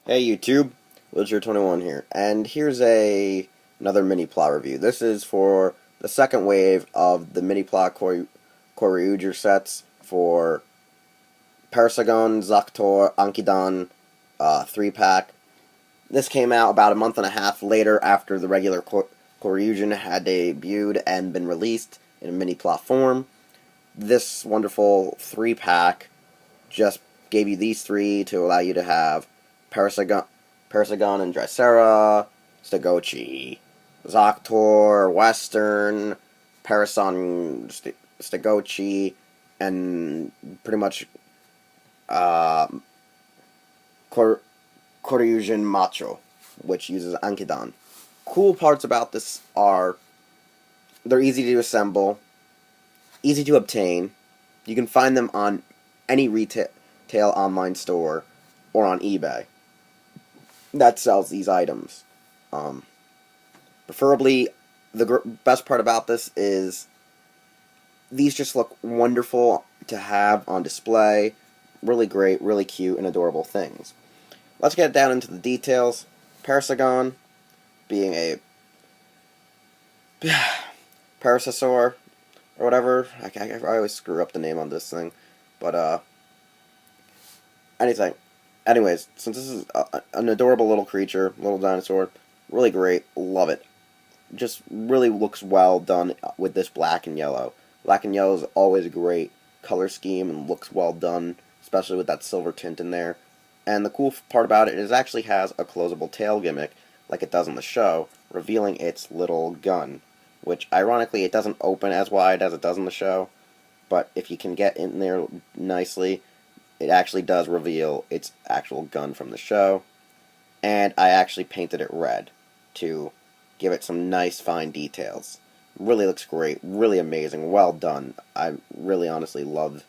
Hey YouTube, Wheelchair21 here, and here's another Mini-Pla review. This is for the second wave of the Mini-Pla Kyoryuger sets for Parasagun, Zaktor, Ankidan 3-pack. This came out about a month and a half later after the regular Kyoryujin had debuted and been released in a Mini-Pla form. This wonderful 3-pack just gave you these three to allow you to have Parasagun and Drysera, Stegochi, Zaktor, Western, Parasagun-Stegochi, and pretty much Kyoryujin Macho, which uses Ankidan. Cool parts about this are they're easy to assemble, easy to obtain. You can find them on any retail online store or on eBay that sells these items. Preferably, the best part about this is these just look wonderful to have on display. Really great, really cute, and adorable things. Let's get down into the details. Parasagun, being a Parasasaur, or whatever. I always screw up the name on this thing. But, anyways, since this is an adorable little creature, little dinosaur, really great, love it. Just really looks well done with this black and yellow. Black and yellow is always a great color scheme and looks well done, especially with that silver tint in there. And the cool part about it is it actually has a closable tail gimmick, like it does in the show, revealing its little gun, which ironically it doesn't open as wide as it does in the show, but if you can get in there nicely, it actually does reveal its actual gun from the show. And I actually painted it red to give it some nice fine details. Really looks great, really amazing, well done. I really honestly love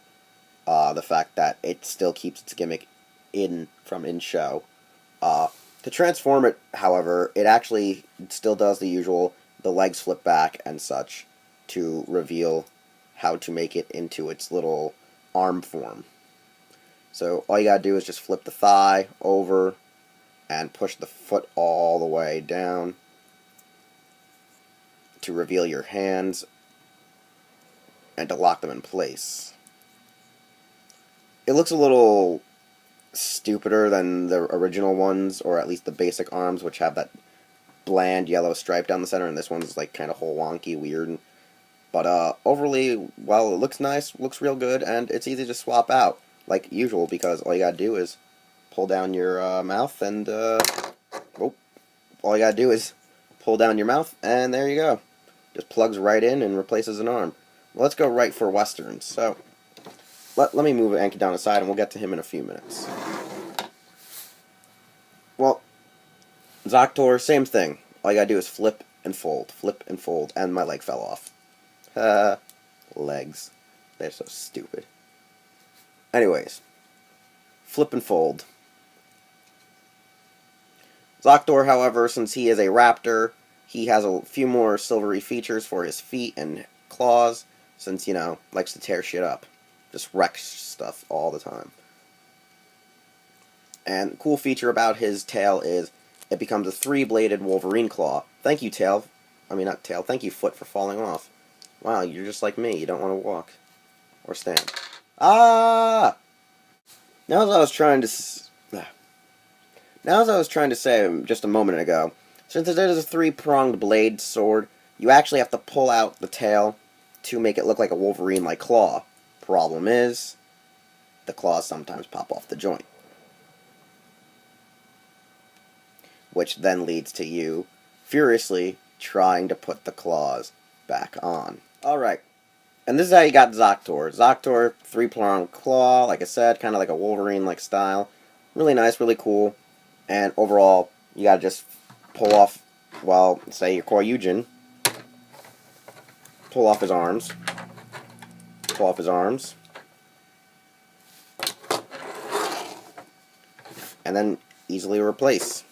the fact that it still keeps its gimmick in show. To transform it, however, it actually still does the usual, the legs flip back and such, to reveal how to make it into its little arm form. So all you gotta do is just flip the thigh over and push the foot all the way down to reveal your hands and to lock them in place. It looks a little stupider than the original ones, or at least the basic arms, which have that bland yellow stripe down the center, and this one's like kind of whole wonky, weird. But overly, well, it looks nice, looks real good, and it's easy to swap out, like usual, because all you gotta do is pull down your mouth, and all you gotta do is pull down your mouth, and there you go. Just plugs right in and replaces an arm. Well, let's go right for Western. So let me move Anki aside, and we'll get to him in a few minutes. Well, Zaktor, same thing. All you gotta do is flip, and my leg fell off. Legs. They're so stupid. Anyways, flip and fold. Zaktor, however, since he is a raptor, he has a few more silvery features for his feet and claws, since, likes to tear shit up. Just wrecks stuff all the time. And the cool feature about his tail is it becomes a 3-bladed Wolverine claw. Thank you, tail. Not tail. Thank you, foot, for falling off. Wow, you're just like me. You don't want to walk. Or stand. Ah! Now as I was trying to say just a moment ago, since it is a 3-pronged blade sword, you actually have to pull out the tail to make it look like a Wolverine-like claw. Problem is, the claws sometimes pop off the joint, which then leads to you furiously trying to put the claws back on. Alright, and this is how you got Zaktor. Zaktor, 3-pronged claw, like I said, kind of like a Wolverine-like style. Really nice, really cool, and overall, you gotta just pull off, well, say your Kyoryujin, pull off his arms, and then easily replace.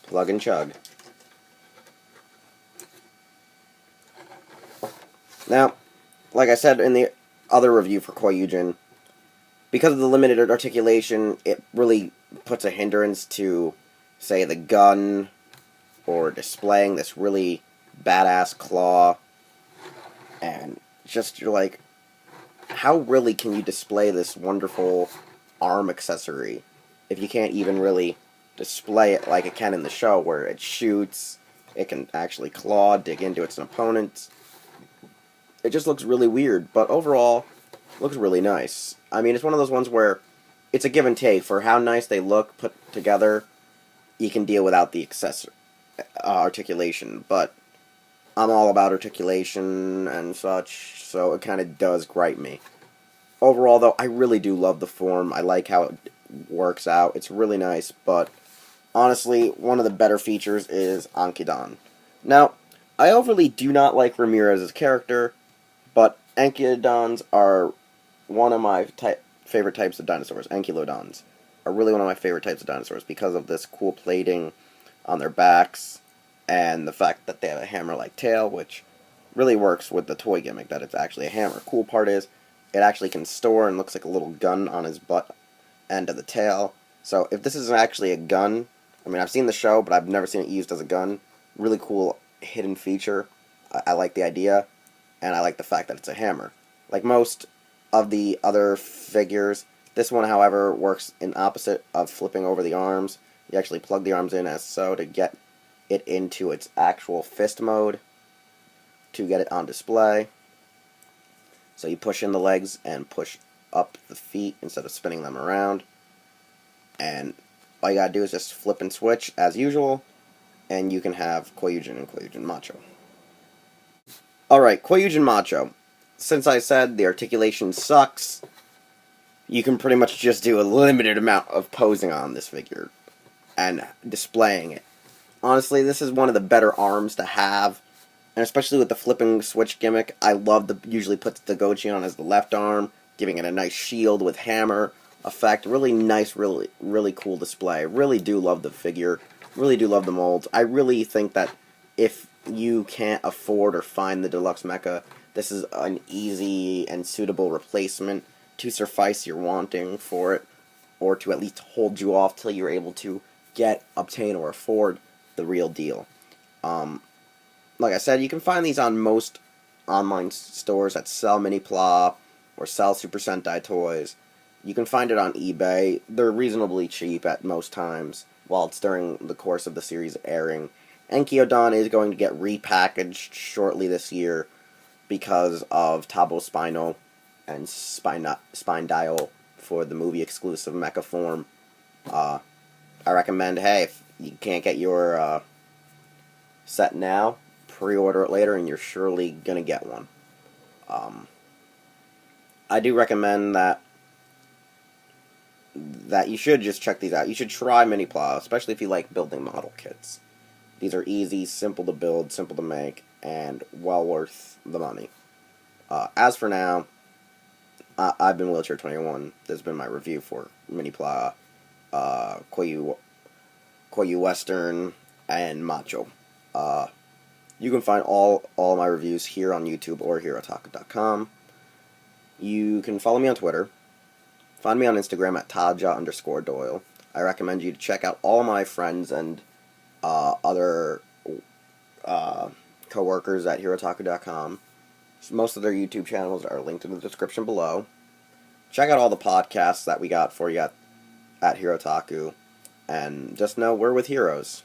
Plug and chug. Now, like I said in the other review for Kyoryujin, because of the limited articulation, it really puts a hindrance to, say, the gun, or displaying this really badass claw. And just, you're like, how really can you display this wonderful arm accessory if you can't even really display it like it can in the show, where it shoots, it can actually claw, dig into its opponent. It just looks really weird, but overall, looks really nice. I mean, it's one of those ones where it's a give and take. For how nice they look put together, you can deal without the articulation, but I'm all about articulation and such, so it kind of does gripe me. Overall, though, I really do love the form. I like how it works out. It's really nice, but honestly, one of the better features is Ankidan. Now, I overly do not like Ramirez's character, but Ankylodons are one of my favorite types of dinosaurs. Ankylodons are really one of my favorite types of dinosaurs because of this cool plating on their backs, and the fact that they have a hammer-like tail, which really works with the toy gimmick that it's actually a hammer. Cool part is, it actually can store and looks like a little gun on his butt end of the tail. So if this is actually a gun, I mean, I've seen the show, but I've never seen it used as a gun. Really cool hidden feature. I like the idea, and I like the fact that it's a hammer. Like most of the other figures, this one, however, works in opposite of flipping over the arms. You actually plug the arms in as so to get it into its actual fist mode to get it on display. So you push in the legs and push up the feet instead of spinning them around. And all you gotta do is just flip and switch as usual, and you can have Kyoryujin and Kyoryujin Macho. Alright, Kyoryujin Macho. Since I said the articulation sucks, you can pretty much just do a limited amount of posing on this figure and displaying it. Honestly, this is one of the better arms to have, and especially with the flipping switch gimmick. I love the usually puts the Gochi on as the left arm, giving it a nice shield with hammer effect. Really nice, really cool display. Really do love the figure. Really do love the molds. I really think that if you can't afford or find the deluxe mecha, this is an easy and suitable replacement to suffice your wanting for it, or to at least hold you off till you're able to obtain, or afford the real deal. Like I said, you can find these on most online stores that sell Mini-Pla or sell Super Sentai toys. You can find it on eBay. They're reasonably cheap at most times while it's during the course of the series airing. And Kyodon is going to get repackaged shortly this year because of Tabo Spinal and Spine-Dial for the movie exclusive mecha form. I recommend, hey, if you can't get your set now, pre-order it later and you're surely going to get one. I do recommend that you should just check these out. You should try Mini-Pla, especially if you like building model kits. These are easy, simple to build, simple to make, and well worth the money. As for now, I've been Wheelchair21. This has been my review for Mini-Pla, Kyoryujin Western, and Macho. You can find all my reviews here on YouTube or hereotaku.com. You can follow me on Twitter. Find me on Instagram at Taja_Doyle. I recommend you to check out all my friends and other co-workers at hereotaku.com. Most of their YouTube channels are linked in the description below. Check out all the podcasts that we got for you at Herotaku. And just know we're with heroes.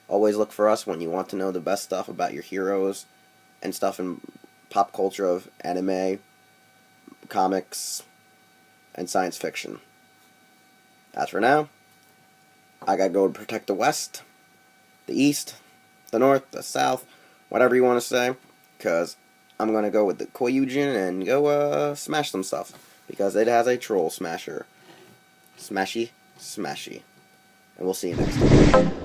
Always look for us when you want to know the best stuff about your heroes and stuff in pop culture of anime, comics, and science fiction. As for now, I gotta go protect the West, the East, the North, the South, whatever you want to say, because I'm gonna go with the Kyoryujin and go smash some stuff, because it has a troll smasher. Smashy, smashy. And we'll see you next time.